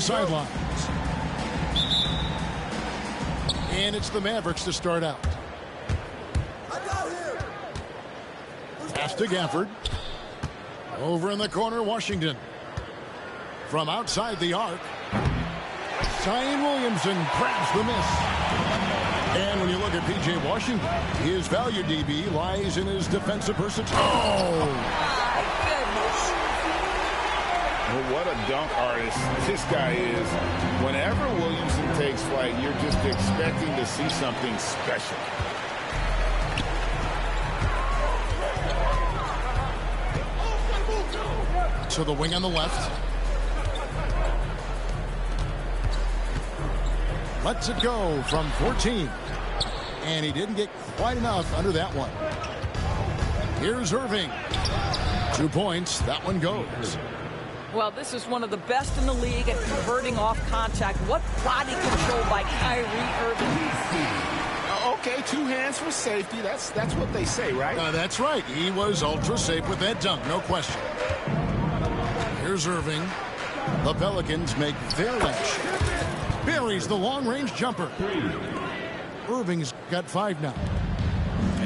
the sidelines. And it's the Mavericks to start out. Pass to Gafford. Over in the corner, Washington. From outside the arc, Zion Williamson grabs the miss. And when you look at P.J. Washington, his value, DB, lies in his defensive versatility. Oh! Well, what a dunk artist this guy is. Whenever Williamson takes flight, you're just expecting to see something special. To the wing on the left. Lets it go from 14. And he didn't get quite enough under that one. Here's Irving. 2 points. That one goes. Well, this is one of the best in the league at converting off contact. What body control by Kyrie Irving. Okay, 2 hands for safety. That's what they say, right? That's right. He was ultra safe with that dunk, no question. Here's Irving. The Pelicans make their lunch. Buries the long-range jumper. Irving's got 5 now.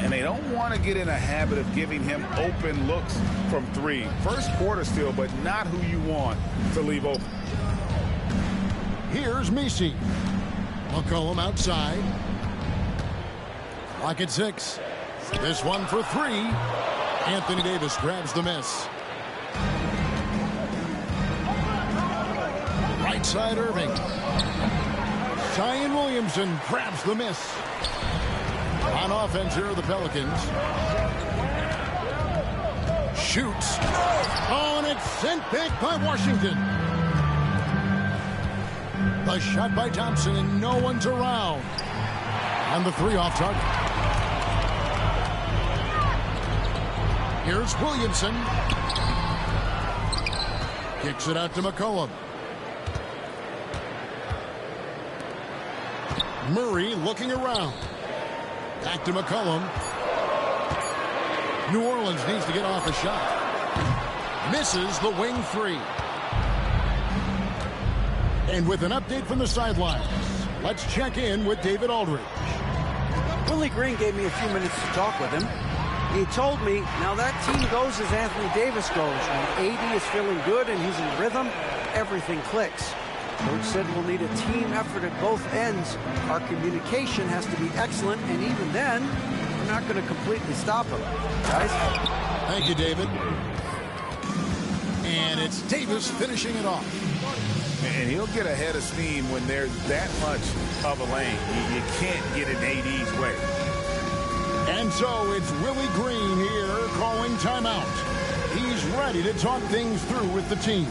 And they don't want to get in a habit of giving him open looks from 3. First quarter still, but not who you want to leave open. Here's Messi. McCollum outside. Lock at 6. This one for 3. Anthony Davis grabs the miss. Right side Irving. Zion Williamson grabs the miss. On offense here are the Pelicans. Shoots. Oh, and it's sent back by Washington. The shot by Thompson, and no one's around. And the 3 off target. Here's Williamson. Kicks it out to McCollum. Murray looking around. Back to McCollum. New Orleans needs to get off a shot. Misses the wing 3. And with an update from the sidelines, let's check in with David Aldridge. Willie Green gave me a few minutes to talk with him. He told me, now that team goes as Anthony Davis goes. When AD is feeling good and he's in rhythm, everything clicks. Coach said we'll need a team effort at both ends. Our communication has to be excellent, and even then, we're not going to completely stop him. Guys? Thank you, David. And it's Davis finishing it off. And he'll get a head of steam when there's that much of a lane. You can't get in AD's way. And so it's Willie Green here calling timeout. He's ready to talk things through with the team.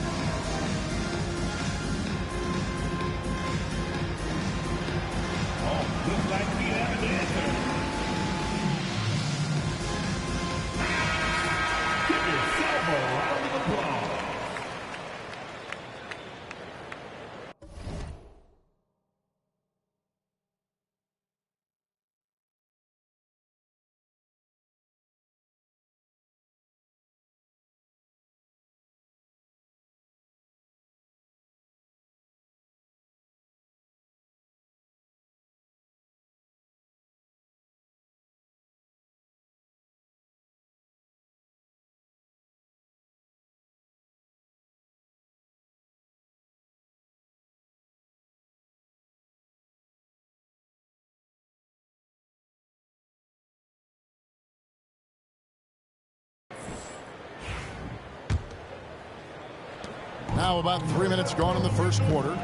Now about 3 minutes gone in the first quarter.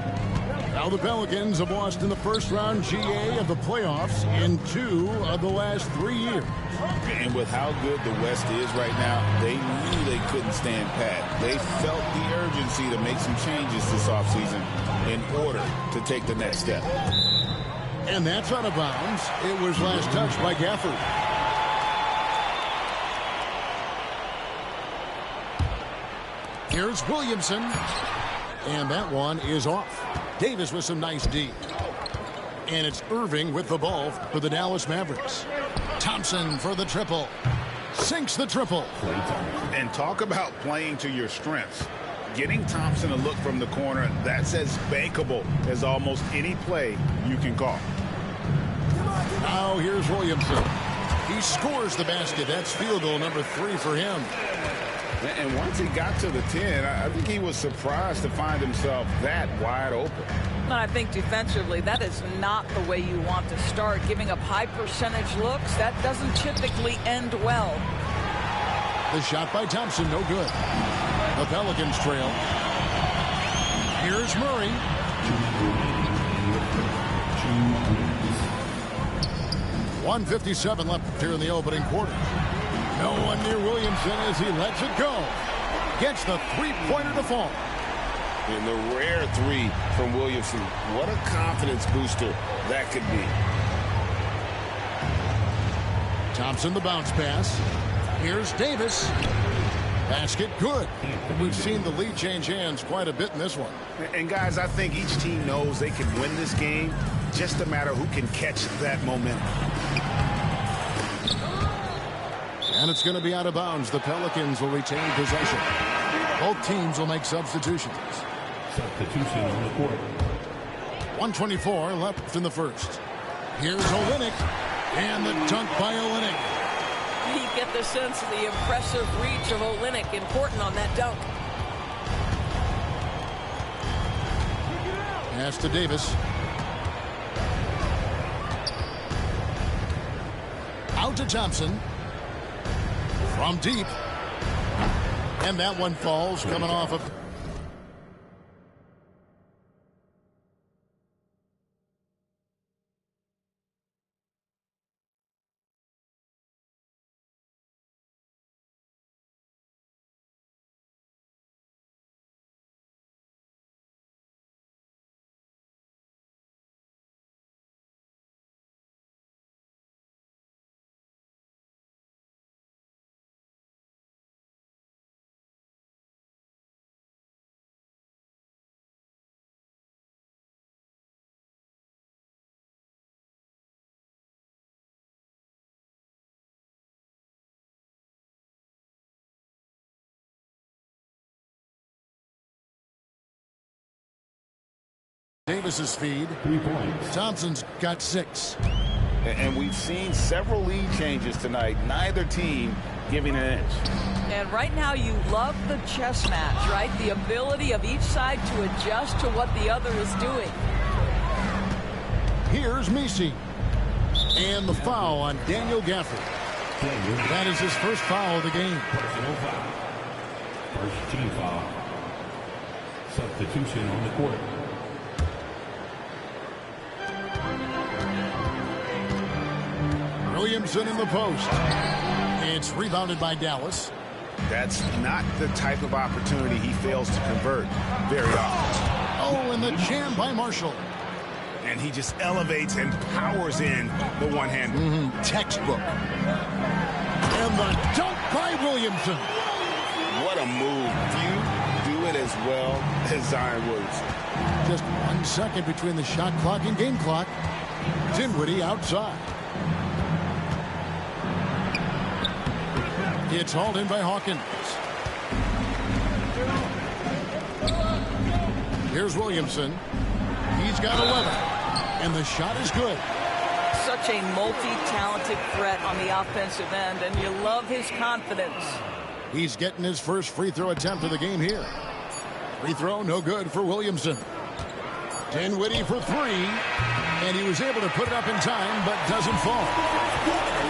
Now the Pelicans have lost in the first round GA of the playoffs in 2 of the last 3 years. And with how good the West is right now, they knew they couldn't stand pat. They felt the urgency to make some changes this offseason in order to take the next step. And that's out of bounds. It was last touched by Gafford. Here's Williamson. And that one is off. Davis with some nice D. And it's Irving with the ball for the Dallas Mavericks. Thompson for the triple. Sinks the triple. And talk about playing to your strengths. Getting Thompson a look from the corner, that's as bankable as almost any play you can call. Now here's Williamson. He scores the basket. That's field goal number 3 for him. And once he got to the 10, I think he was surprised to find himself that wide open. And I think defensively, that is not the way you want to start. Giving up high percentage looks, that doesn't typically end well. The shot by Thompson, no good. The Pelicans trail. Here's Murray. .157 left here in the opening quarter. No one near Williamson as he lets it go. Gets the three-pointer to fall. And the rare 3 from Williamson. What a confidence booster that could be. Thompson the bounce pass. Here's Davis. Basket good. We've seen the lead change hands quite a bit in this one. And guys, I think each team knows they can win this game. Just a matter who can catch that momentum. And it's going to be out of bounds. The Pelicans will retain possession. Both teams will make substitutions. Substitution on the court. 1:24 left in the first. Here's Olynyk. And the dunk by Olynyk. You get the sense of the impressive reach of Olynyk. Important on that dunk. Pass to Davis. Out to Thompson. From deep. And that one falls coming off of... Davis's feed. 3 points. Thompson's got 6. And we've seen several lead changes tonight. Neither team giving an inch. And right now you love the chess match, right? The ability of each side to adjust to what the other is doing. Here's Messi. And the foul on Daniel Gafford. That is his first foul of the game. Personal foul. First team foul. Substitution on the court. Williamson in the post. It's rebounded by Dallas. That's not the type of opportunity he fails to convert very often. Oh, and the jam by Marshall. And he just elevates and powers in the one-hand. Textbook. And the dunk by Williamson. What a move. Few do it as well as Zion Williamson. Just 1 second between the shot clock and game clock. Dinwiddie outside. It's hauled in by Hawkins. Here's Williamson. He's got 11. And the shot is good. Such a multi-talented threat on the offensive end, and you love his confidence. He's getting his first free throw attempt of the game here. Free throw, no good for Williamson. Dinwiddie for 3. And he was able to put it up in time, but doesn't fall.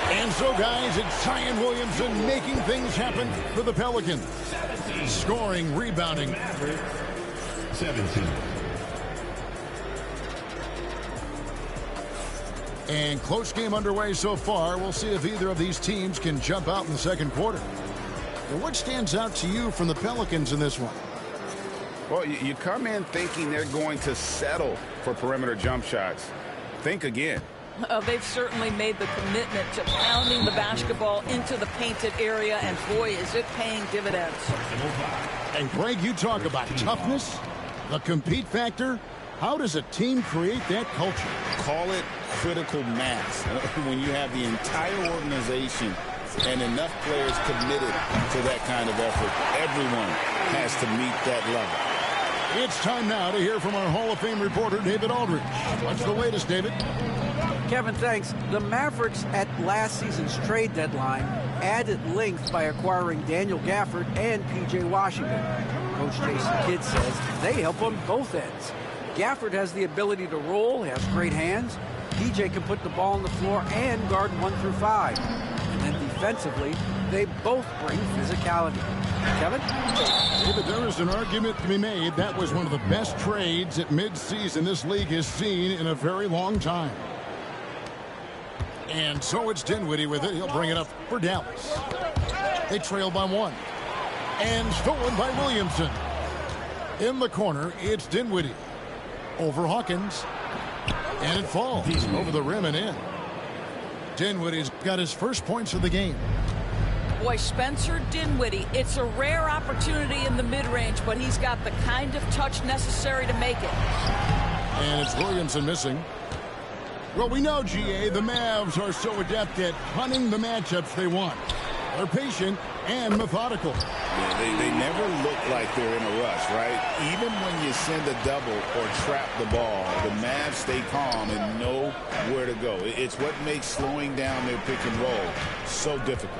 And so, guys, it's Zion Williamson making things happen for the Pelicans. Scoring, rebounding. 17. And close game underway so far. We'll see if either of these teams can jump out in the second quarter. And what stands out to you from the Pelicans in this one? Well, you come in thinking they're going to settle for perimeter jump shots. Think again. They've certainly made the commitment to pounding the basketball into the painted area, and boy, is it paying dividends. And Greg, you talk about toughness, the compete factor. How does a team create that culture? Call it critical mass. When you have the entire organization and enough players committed to that kind of effort. Everyone has to meet that level. It's time now to hear from our Hall of Fame reporter, David Aldridge. What's the latest, David? Kevin, thanks. The Mavericks at last season's trade deadline added length by acquiring Daniel Gafford and P.J. Washington. Coach Jason Kidd says they help on both ends. Gafford has the ability to roll, has great hands. P.J. can put the ball on the floor and guard 1 through 5. And then defensively, they both bring physicality. Kevin? David, there is an argument to be made that was one of the best trades at midseason this league has seen in a very long time. And so it's Dinwiddie with it. He'll bring it up for Dallas. They trail by 1. And stolen by Williamson. In the corner, it's Dinwiddie. Over Hawkins. And it falls over the rim and in. Dinwiddie's got his first points of the game. Boy, Spencer Dinwiddie, it's a rare opportunity in the mid-range, but he's got the kind of touch necessary to make it. And it's Williamson missing. Well, we know, GA, the Mavs are so adept at hunting the matchups they want. They're patient and methodical. Yeah, they never look like they're in a rush, right? Even when you send a double or trap the ball, the Mavs stay calm and know where to go. It's what makes slowing down their pick and roll so difficult.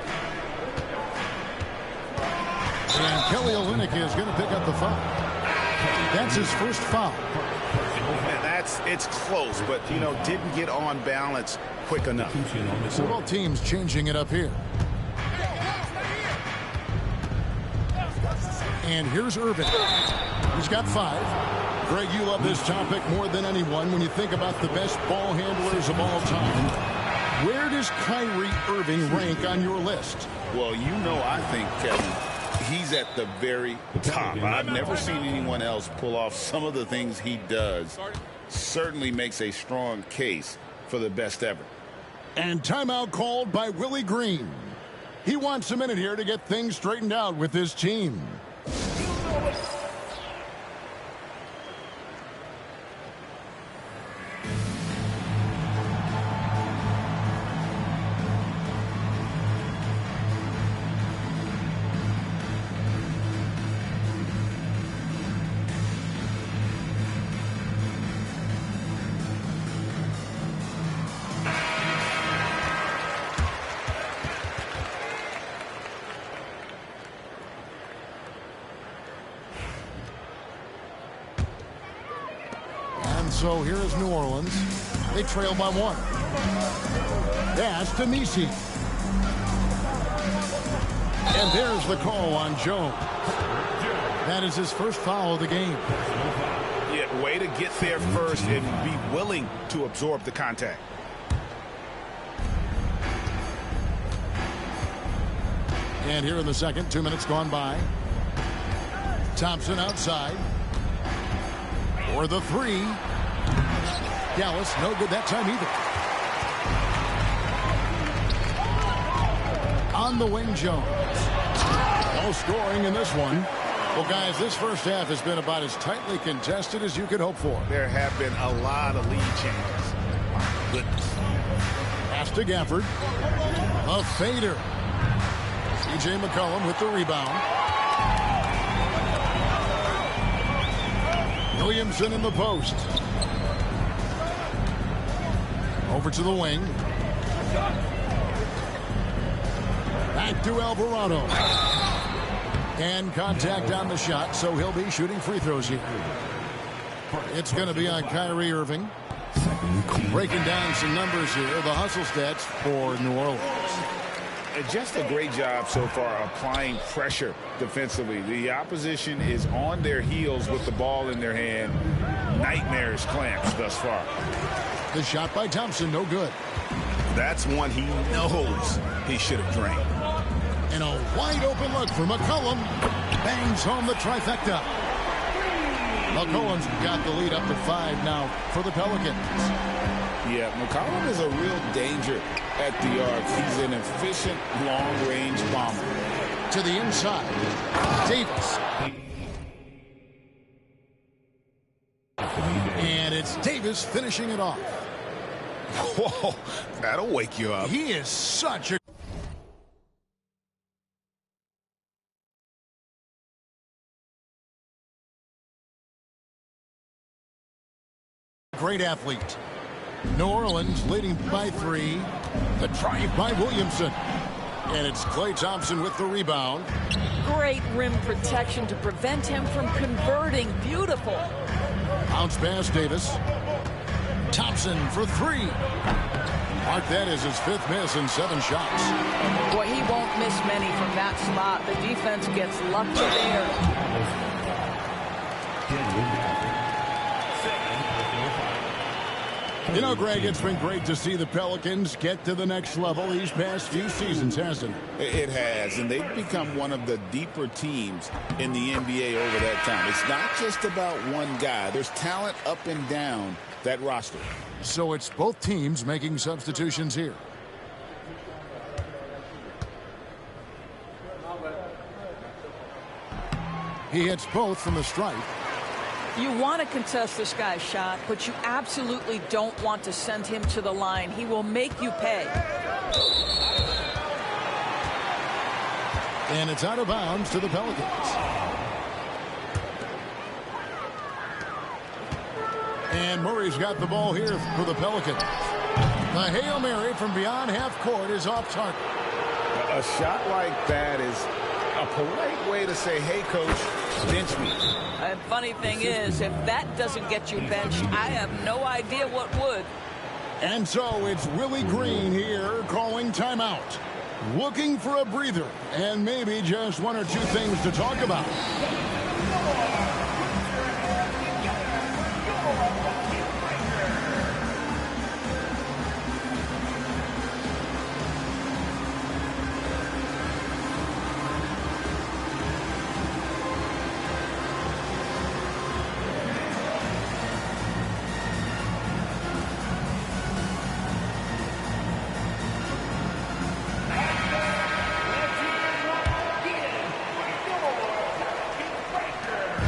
And Kelly Olynyk is going to pick up the foul. That's his first foul. It's close, but, didn't get on balance quick enough. So both teams changing it up here. And here's Irving. He's got 5. Greg, you love this topic more than anyone when you think about the best ball handlers of all time. Where does Kyrie Irving rank on your list? Well, I think, Kevin, he's at the very top. I've never seen anyone else pull off some of the things he does. Certainly makes a strong case for the best ever. And timeout called by Willie Green. He wants a minute here to get things straightened out with his team. So here is New Orleans. They trail by 1. Pass to Nisi. And there's the call on Jones. That is his first foul of the game. Yeah, way to get there first and be willing to absorb the contact. And here in the second, 2 minutes gone by. Thompson outside. For the 3. Dallas, no good that time either. On the wing, Jones. No scoring in this one. Well, guys, this first half has been about as tightly contested as you could hope for. There have been a lot of lead changes. Goodness. Pass to Gafford. A fader. C.J. McCollum with the rebound. Williamson in the post. Over to the wing. Back to Alvarado. And contact on the shot, so he'll be shooting free throws here. It's going to be on Kyrie Irving. Breaking down some numbers here, the hustle stats for New Orleans. Just a great job so far applying pressure defensively. The opposition is on their heels with the ball in their hand. Nightmarish clamps thus far. The shot by Thompson, no good. That's one he knows he should have drained. And a wide open look for McCollum. Bangs home the trifecta. McCollum's got the lead up to 5 now for the Pelicans. Yeah, McCollum is a real danger at the arc. He's an efficient long-range bomber. To the inside. Davis. And it's Davis finishing it off. Whoa, that'll wake you up. He is such a great athlete. New Orleans leading by 3. The drive by Williamson. And it's Klay Thompson with the rebound. Great rim protection to prevent him from converting. Beautiful. Bounce pass Davis. Thompson for 3. Mark that as his 5th miss in 7 shots. Boy, he won't miss many from that spot. The defense gets lucky there. You know, Greg, it's been great to see the Pelicans get to the next level these past few seasons, hasn't it? It has, and they've become one of the deeper teams in the NBA over that time. It's not just about one guy. There's talent up and down that roster. So it's both teams making substitutions here. He hits both from the stripe. You want to contest this guy's shot, but you absolutely don't want to send him to the line. He will make you pay. And it's out of bounds to the Pelicans. And Murray's got the ball here for the Pelicans. The Hail Mary from beyond half court is off target. A shot like that is a polite way to say, hey, coach, bench me. And funny thing is, if that doesn't get you benched, I have no idea what would. And so it's Willie Green here calling timeout. Looking for a breather and maybe just 1 or 2 things to talk about.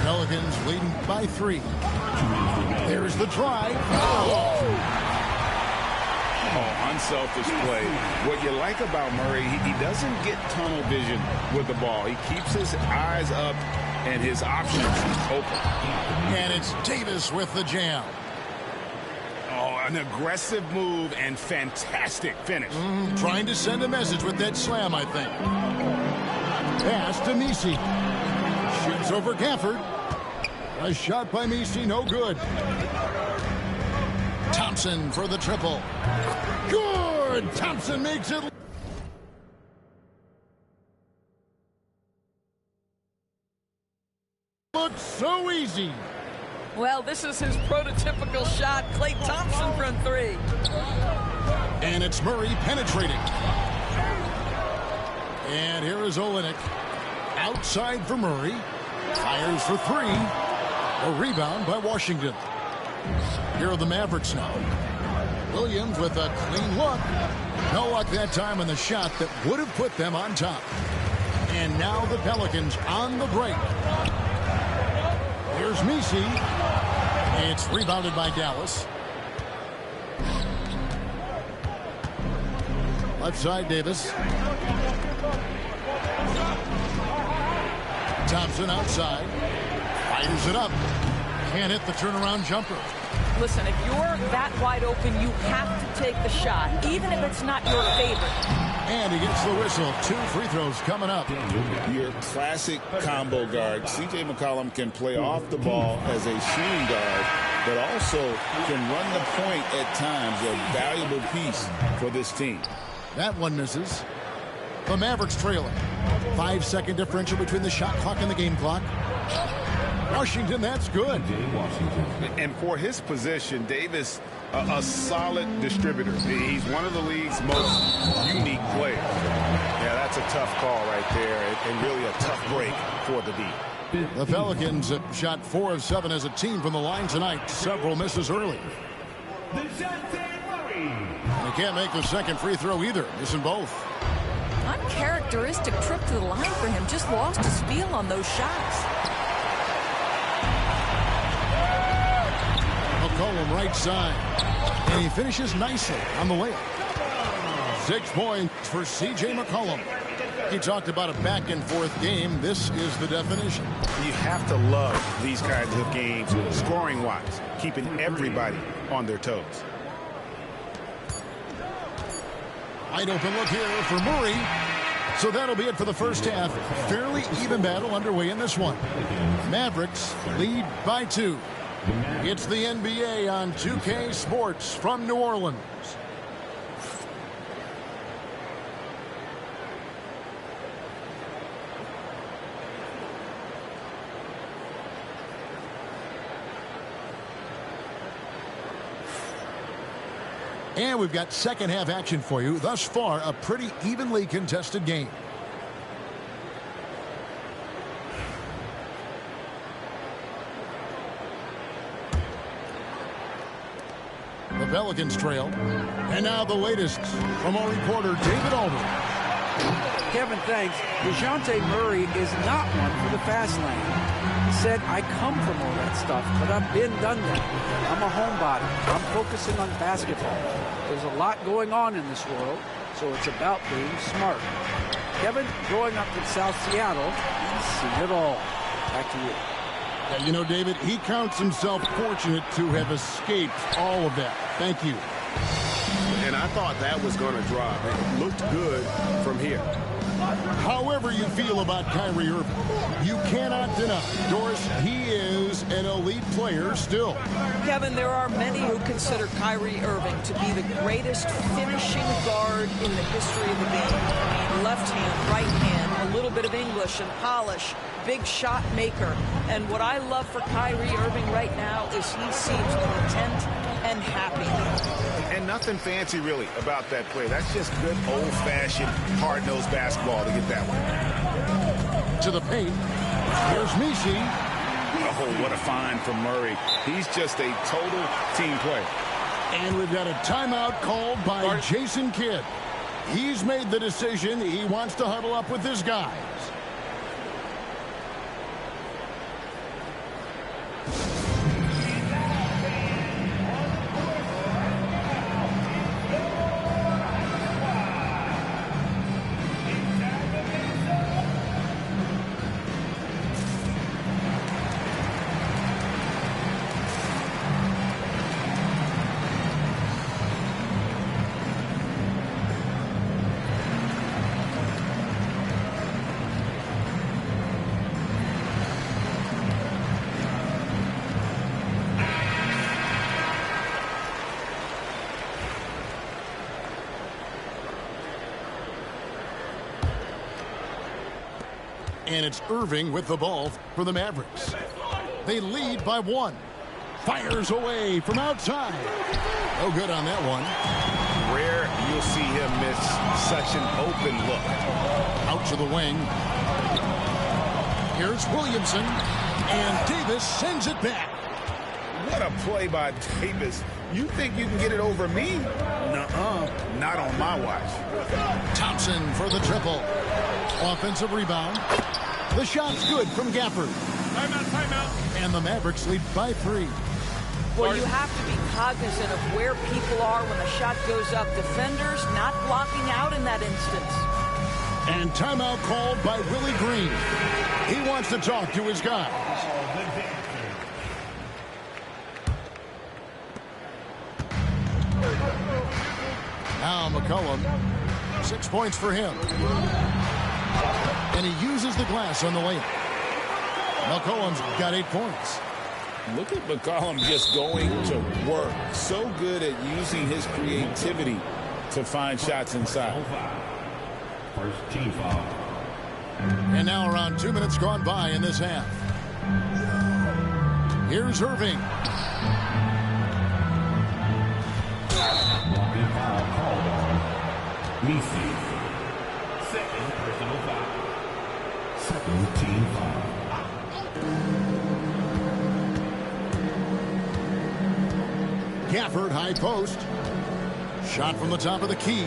Pelicans leading by 3. There's the drive. Oh, unselfish play. What you like about Murray, he doesn't get tunnel vision with the ball. He keeps his eyes up and his options open. And it's Davis with the jam. Oh, an aggressive move and fantastic finish. Trying to send a message with that slam, I think. Pass to Messi. Shoots over Gafford. A shot by Messi, no good. Thompson for the triple. Good! Thompson makes it. Looks so easy. Well, this is his prototypical shot. Klay Thompson from 3. And it's Murray penetrating. And here is Olynyk. Outside for Murray. Fires for 3. A rebound by Washington. Here are the Mavericks now. Williams with a clean look. No luck that time on the shot that would have put them on top. And now the Pelicans on the break. Here's Messi. It's rebounded by Dallas. Left side, Davis. Thompson outside. Fires it up. Can't hit the turnaround jumper. Listen, if you're that wide open, you have to take the shot, even if it's not your favorite. And he gets the whistle. 2 free throws coming up. Your classic combo guard. C.J. McCollum can play off the ball as a shooting guard, but also can run the point at times. A valuable piece for this team. That one misses. The Mavericks trailing. 5-second differential between the shot clock and the game clock. Washington, that's good. And for his position, Davis, a solid distributor. He's one of the league's most unique players. Yeah, that's a tough call right there, and really a tough break for the D. The Pelicans have shot 4 of 7 as a team from the line tonight. Several misses early. And he can't make the second free throw either. Missing both. Uncharacteristic trip to the line for him. Just lost his feel on those shots. McCollum right side. And he finishes nicely on the layup. 6 points for C.J. McCollum. He talked about a back-and-forth game. This is the definition. You have to love these kinds of games, scoring-wise, keeping everybody on their toes. Wide open look here for Murray. So that'll be it for the first half. Fairly even battle underway in this one. Mavericks lead by 2. It's the NBA on 2K Sports from New Orleans. And we've got second half action for you. Thus far, a pretty evenly contested game. The Pelicans trail. And now the latest from our reporter, David Aldridge. Kevin, thanks. DeJounte Murray is not one for the fast lane. He said, I come from all that stuff, but I've been done that. I'm a homebody. I'm focusing on basketball. There's a lot going on in this world, so it's about being smart. Kevin, growing up in South Seattle, he's seen it all. Back to you. Yeah, you know, David, he counts himself fortunate to have escaped all of that. Thank you. And I thought that was going to drop. It looked good from here. However you feel about Kyrie Irving, you cannot deny, Doris, he is an elite player still. Kevin, there are many who consider Kyrie Irving to be the greatest finishing guard in the history of the game. Left hand, right hand, a little bit of English and polish, big shot maker. And what I love for Kyrie Irving right now is he seems content and happy. And nothing fancy, really, about that play. That's just good, old-fashioned, hard-nosed basketball to get that one. To the paint. Here's Misi. Oh, what a find from Murray. He's just a total team player. And we've got a timeout called by Jason Kidd. He's made the decision. He wants to huddle up with his guys. And it's Irving with the ball for the Mavericks. They lead by 1. Fires away from outside. No good on that one. Rare you'll see him miss such an open look. Out to the wing. Here's Williamson. And Davis sends it back. What a play by Davis. You think you can get it over me? Nuh-uh. Not on my watch. Thompson for the triple. Offensive rebound. The shot's good from Gafford. Timeout. And the Mavericks lead by 3. Well, you have to be cognizant of where people are when the shot goes up. Defenders not blocking out in that instance. And timeout called by Willie Green. He wants to talk to his guys. Now McCollum, 6 points for him. And he uses the glass on the layup. McCollum's got 8 points. Look at McCollum just going to work. So good at using his creativity to find shots inside. First team foul. And now around 2 minutes gone by in this half. Here's Irving. Walking foul called on Misi. Second personal foul. Second team foul. Gafford, high post. Shot from the top of the key.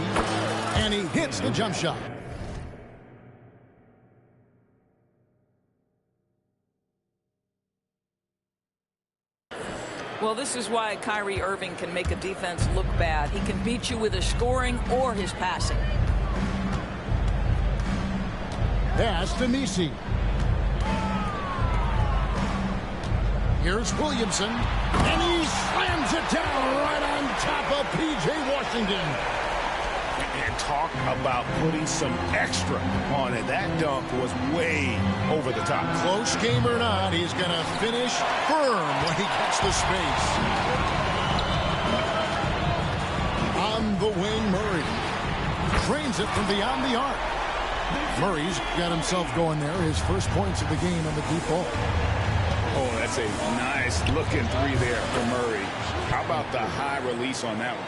And he hits the jump shot. Well, this is why Kyrie Irving can make a defense look bad. He can beat you with his scoring or his passing. Pass to Nisi. Here's Williamson, and he slams it down right on top of P.J. Washington. And talk about putting some extra on it. That dunk was way over the top. Close game or not, he's going to finish firm when he gets the space. On the wing, Murray trains it from beyond the arc. Murray's got himself going there. His first points of the game on the deep ball. Oh, that's a nice looking three there for Murray. How about the high release on that one?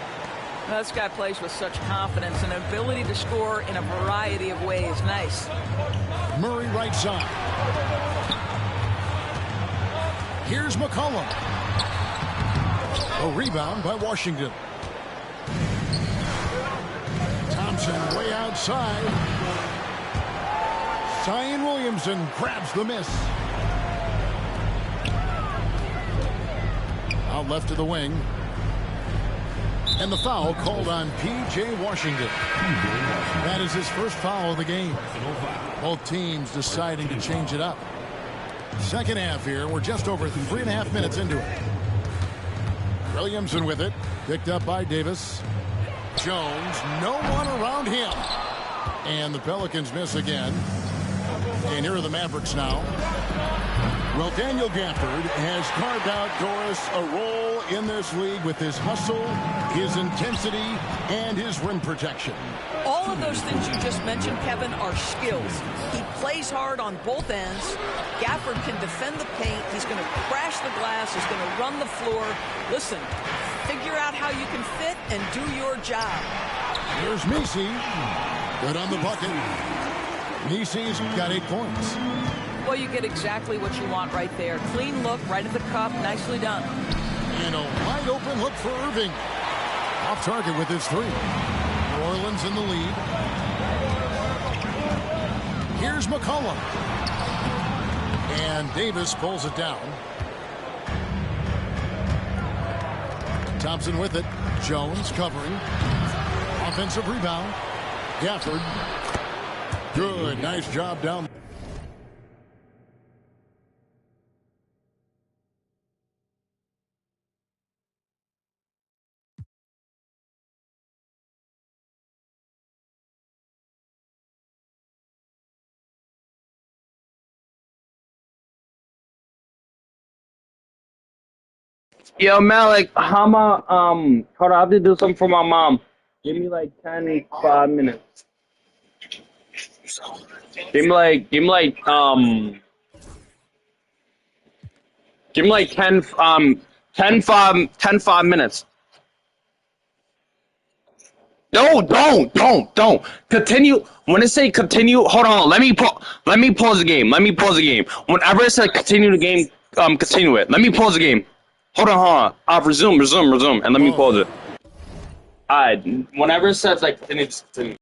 This guy plays with such confidence and ability to score in a variety of ways. Nice. Murray right side. Here's McCollum. A rebound by Washington. Thompson way outside. Zion Williamson grabs the miss. Out left to the wing. And the foul called on P.J. Washington. That is his first foul of the game. Both teams deciding to change it up. Second half here. We're just over 3.5 minutes into it. Williamson with it. Picked up by Davis. Jones. No one around him. And the Pelicans miss again. And here are the Mavericks now. Well, Daniel Gafford has carved out, Doris, a role in this league with his hustle, his intensity, and his rim protection. All of those things you just mentioned, Kevin, are skills. He plays hard on both ends. Gafford can defend the paint. He's going to crash the glass. He's going to run the floor. Listen, figure out how you can fit and do your job. Here's Misi. Good on the bucket. Misi's got 8 points. Well, you get exactly what you want right there. Clean look, right at the cup. Nicely done. And a wide open look for Irving. Off target with his 3. New Orleans in the lead. Here's McCollum. And Davis pulls it down. Thompson with it. Jones covering. Offensive rebound. Gafford. Good. Nice job down. Yo, Malik, how about, hold on, I have to do something for my mom. Give me like 5 minutes. Give me like 5 minutes. No, don't. Continue. When it say continue, hold on. Let me pause the game. Whenever it says continue the game, continue it. Let me pause the game. Hold on. I'll resume, and let me pause it. Alright, whenever it says like continue, just continue.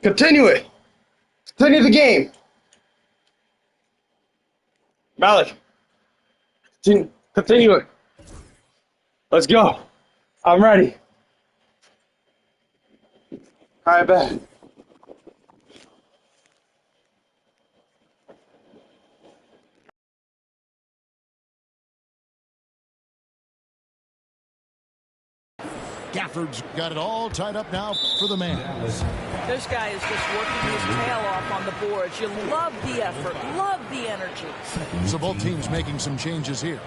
Continue it. Continue the game. Malik. Continue it. Let's go. I'm ready. All right, bet. Gafford's got it all tied up now for the Mavs. This guy is just working his tail off on the boards. You love the effort, love the energy. So both teams making some changes here.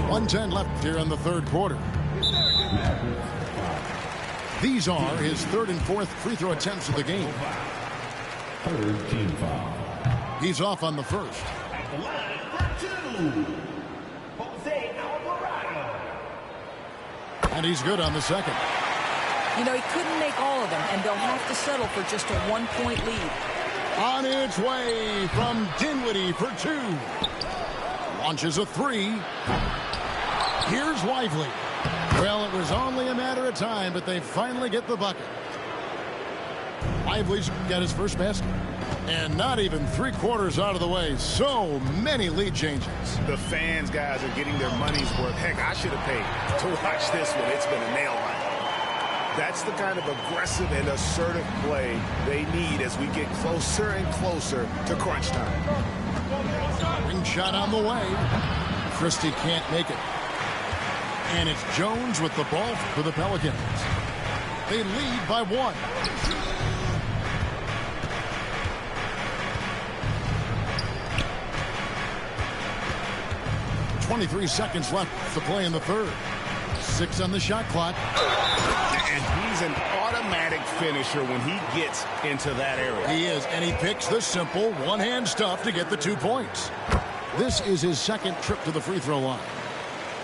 1:10 left here in the third quarter. These are his third and fourth free throw attempts of the game. Third team foul. He's off on the first. At the line for two, Jose Alvarado. And he's good on the second. You know, he couldn't make all of them, and they'll have to settle for just a one-point lead. On its way from Dinwiddie for two. Launches a three. Here's Lively. Well, it was only a matter of time, but they finally get the bucket. Lively's got his first basket. And not even 3/4 out of the way. So many lead changes. The fans, guys, are getting their money's worth. Heck, I should have paid to watch this one. It's been a nail biter. That's the kind of aggressive and assertive play they need as we get closer and closer to crunch time. Ring shot on the way. Christie can't make it. And it's Jones with the ball for the Pelicans. They lead by one. .23 seconds left to play in the third. 6 on the shot clock. And he's an automatic finisher when he gets into that area. He is, and he picks the simple one-hand stuff to get the 2 points. This is his second trip to the free throw line.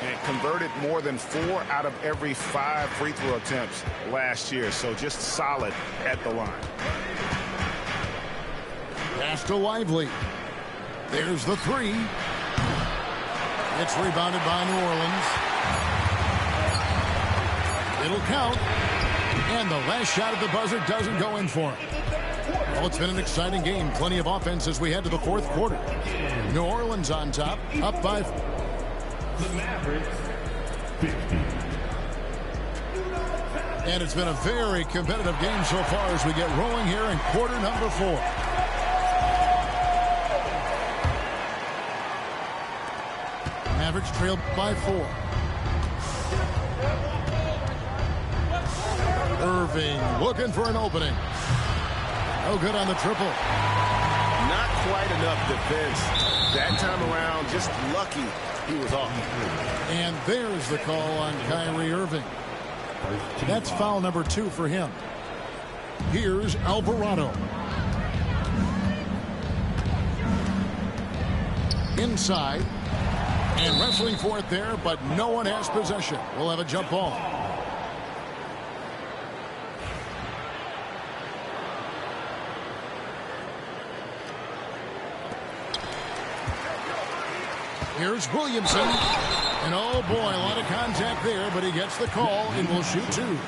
And converted more than 4 out of every 5 free throw attempts last year. So just solid at the line. Pass to Lively. There's the three. It's rebounded by New Orleans. It'll count. And the last shot at the buzzer doesn't go in for him. Well, it's been an exciting game. Plenty of offense as we head to the fourth quarter. New Orleans on top, up by... The Mavericks, 50. And it's been a very competitive game so far as we get rolling here in quarter number 4. Mavericks trailed by 4. Irving looking for an opening. No good on the triple. Not quite enough defense. That time around, just lucky he was off. And there's the call on Kyrie Irving. That's foul number 2 for him. Here's Alvarado. Inside. And wrestling for it there, but no one has possession. We'll have a jump ball. Here's Williamson. And oh boy, a lot of contact there, but he gets the call and will shoot 2.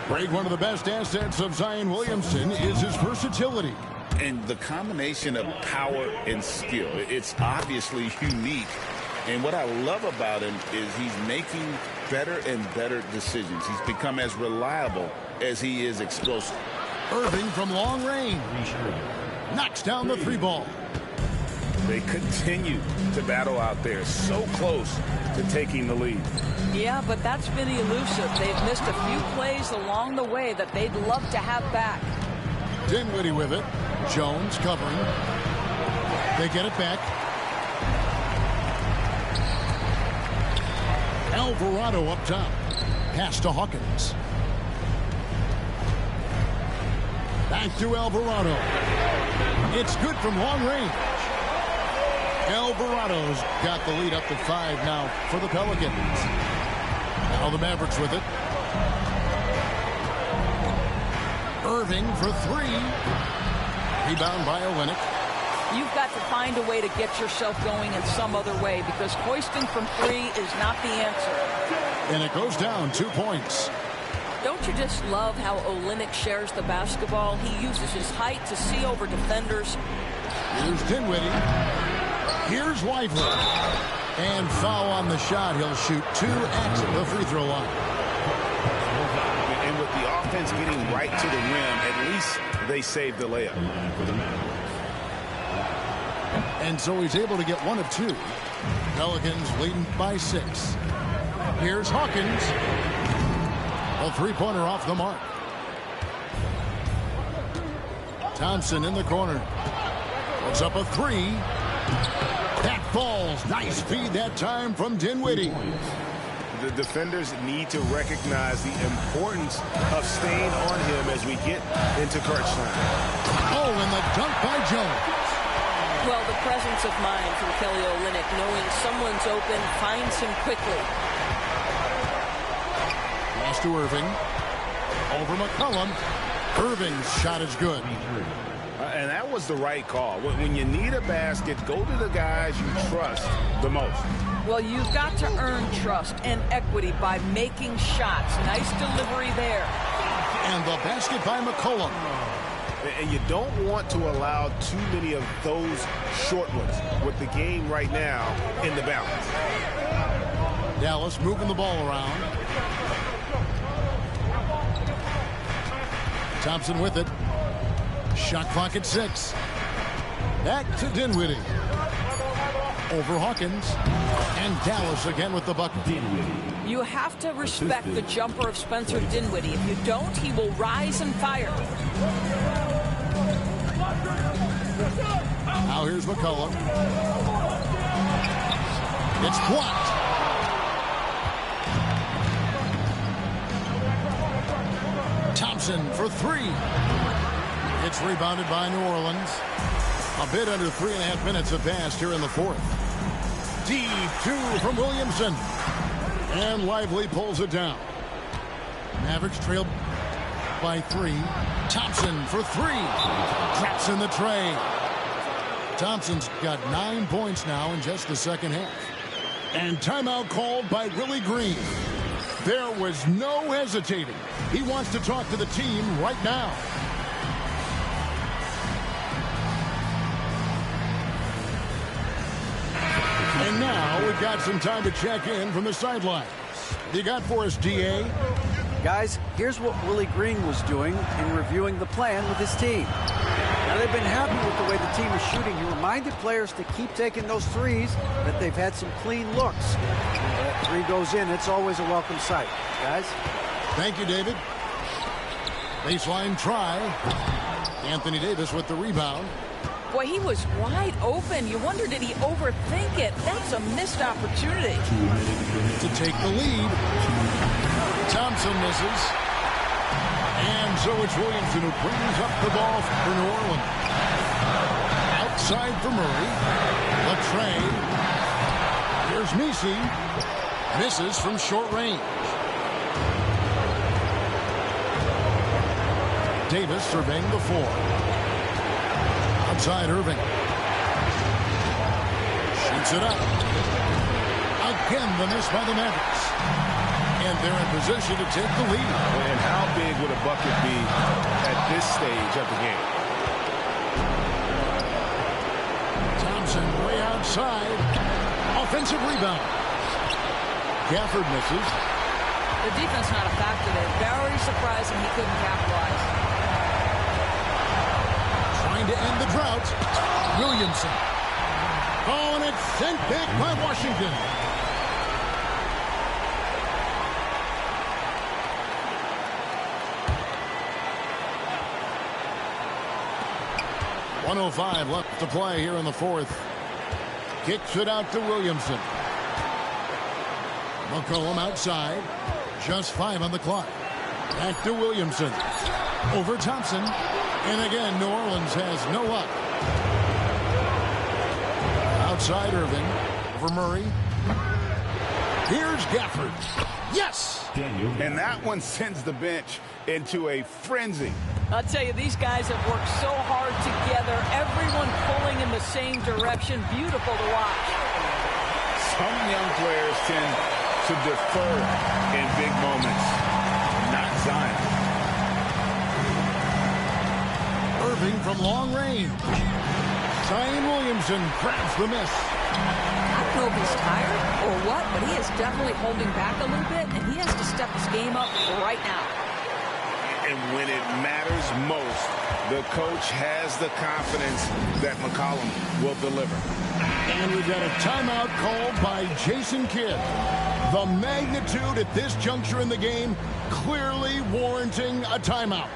Greg, one of the best assets of Zion Williamson is his versatility. And the combination of power and skill, it's obviously unique. And what I love about him is he's making better and better decisions. He's become as reliable as he is explosive. Irving from long range. Knocks down the 3 ball. They continue to battle out there, so close to taking the lead. Yeah, but that's been elusive. They've missed a few plays along the way that they'd love to have back. Dinwiddie with it. Jones covering. They get it back. Alvarado up top. Pass to Hawkins. Back to Alvarado. It's good from long range. Alvarado's got the lead up to 5 now for the Pelicans. Now the Mavericks with it. Irving for 3. Rebound by Olynyk. You've got to find a way to get yourself going in some other way because hoisting from 3 is not the answer. And it goes down 2 points. Don't you just love how Olynyk shares the basketball? He uses his height to see over defenders. Here's Dinwiddie. Here's Lively. And foul on the shot. He'll shoot 2 at the free throw line. And with the offense getting right to the rim, at least they saved the layup. And so he's able to get 1 of 2. Pelicans leading by 6. Here's Hawkins. A three-pointer off the mark. Thompson in the corner. Puts up a 3. That falls. Nice feed that time from Dinwiddie. The defenders need to recognize the importance of staying on him as we get into crunch time. Oh, and the dunk by Jones. Well, the presence of mind from Kelly Olynyk, knowing someone's open, finds him quickly. Pass to Irving. Over McCollum. Irving's shot is good. And that was the right call. When you need a basket, go to the guys you trust the most. Well, you've got to earn trust and equity by making shots. Nice delivery there. And the basket by McCollum. And you don't want to allow too many of those short ones with the game right now in the balance. Dallas moving the ball around. Thompson with it. Shot clock at 6. Back to Dinwiddie. Over Hawkins. And Dallas again with the bucket. You have to respect the jumper of Spencer Dinwiddie. If you don't, he will rise and fire. Now here's McCollum. It's blocked. Thompson for 3. It's rebounded by New Orleans. A bit under 3.5 minutes have passed here in the 4th. Deep 2 from Williamson. And Lively pulls it down. Mavericks trail by 3. Thompson for 3. Traps in the tray. Thompson's got 9 points now in just the second half. And timeout called by Willie Green. There was no hesitating. He wants to talk to the team right now. And now we've got some time to check in from the sidelines. You got for us, DA? Guys, here's what Willie Green was doing in reviewing the plan with his team. Now, they've been happy with the way the team is shooting. He reminded players to keep taking those threes, that they've had some clean looks. When that 3 goes in, it's always a welcome sight. Guys? Thank you, David. Baseline try. Anthony Davis with the rebound. Boy, he was wide open. You wonder, did he overthink it? That's a missed opportunity. To take the lead. Thompson misses. And so it's Williamson who brings up the ball for New Orleans. Outside for Murray. Latray. Here's Messi. Misses from short range. Davis surveying the floor. Outside Irving. Shoots it up. Again, the miss by the Mavericks. And they're in position to take the lead. And how big would a bucket be at this stage of the game? Thompson way outside. Offensive rebound. Gafford misses. The defense not a factor there. Very surprising he couldn't capitalize. Trying to end the drought. Williamson. Oh, and it's sent back by Washington. .105 left to play here in the 4th. Kicks it out to Williamson. McCollum outside. Just 5 on the clock. Back to Williamson. Over Thompson. And again, New Orleans has no luck. Outside Irving. Over Murray. Here's Gafford. Yes! And that one sends the bench into a frenzy. I'll tell you, these guys have worked so hard together. Everyone pulling in the same direction. Beautiful to watch. Some young players tend to defer in big moments. Not Zion. Irving from long range. Zion Williamson grabs the miss. I don't know if he's tired or what, but he is definitely holding back a little bit, and he has to step his game up right now. And when it matters most, the coach has the confidence that McCollum will deliver. And we've got a timeout called by Jason Kidd. The magnitude at this juncture in the game clearly warranting a timeout.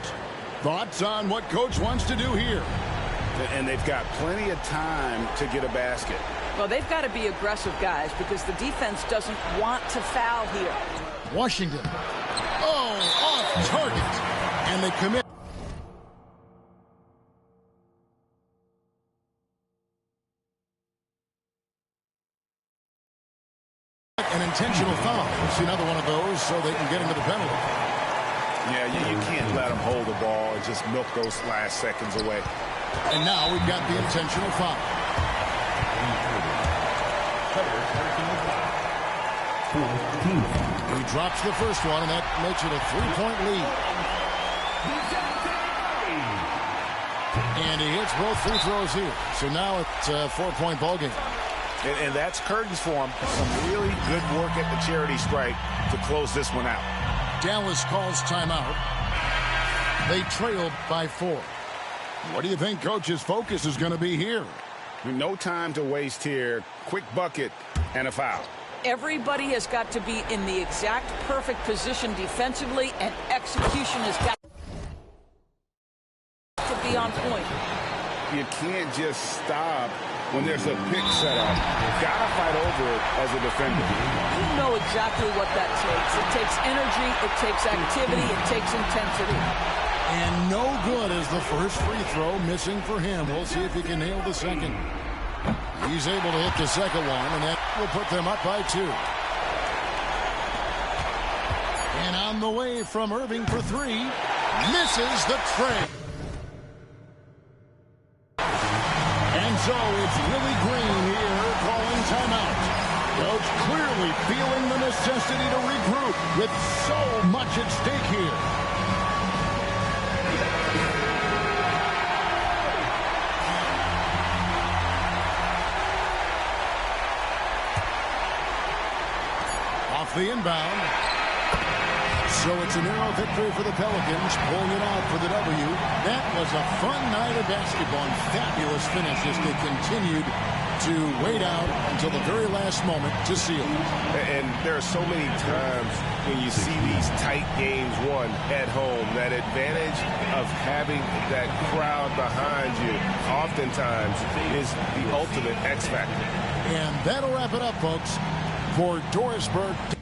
Thoughts on what coach wants to do here? And they've got plenty of time to get a basket. Well, they've got to be aggressive, guys, because the defense doesn't want to foul here. Washington. Oh, off target. And they commit. An intentional foul. We'll see another one of those so they can get into the penalty. Yeah, you can't let them hold the ball and just milk those last seconds away. And now we've got the intentional foul. He drops the first one, and that makes it a 3-point lead. And he hits both free throws here. So now it's a 4-point ball game. And that's curtains for him. Some really good work at the charity stripe to close this one out. Dallas calls timeout. They trailed by 4. What do you think coach's focus is going to be here? No time to waste here. Quick bucket and a foul. Everybody has got to be in the exact perfect position defensively, and execution has got to be on point. You can't just stop when there's a pick set up. You've got to fight over it as a defender. You know exactly what that takes. It takes energy, it takes activity, it takes intensity. And no good is the first free throw missing for him. We'll see if he can nail the second. He's able to hit the second one, and that will put them up by 2. And on the way from Irving for 3, misses the tray. And so it's Willie Green here calling timeout. Coach clearly feeling the necessity to regroup with so much at stake here. Off the inbound. So it's a narrow victory for the Pelicans, pulling it out for the W. That was a fun night of basketball and fabulous finish as they continued to wait out until the very last moment to seal it. And there are so many times when you see these tight games won at home, that advantage of having that crowd behind you oftentimes is the ultimate X factor. And that'll wrap it up, folks, for Dorisburg.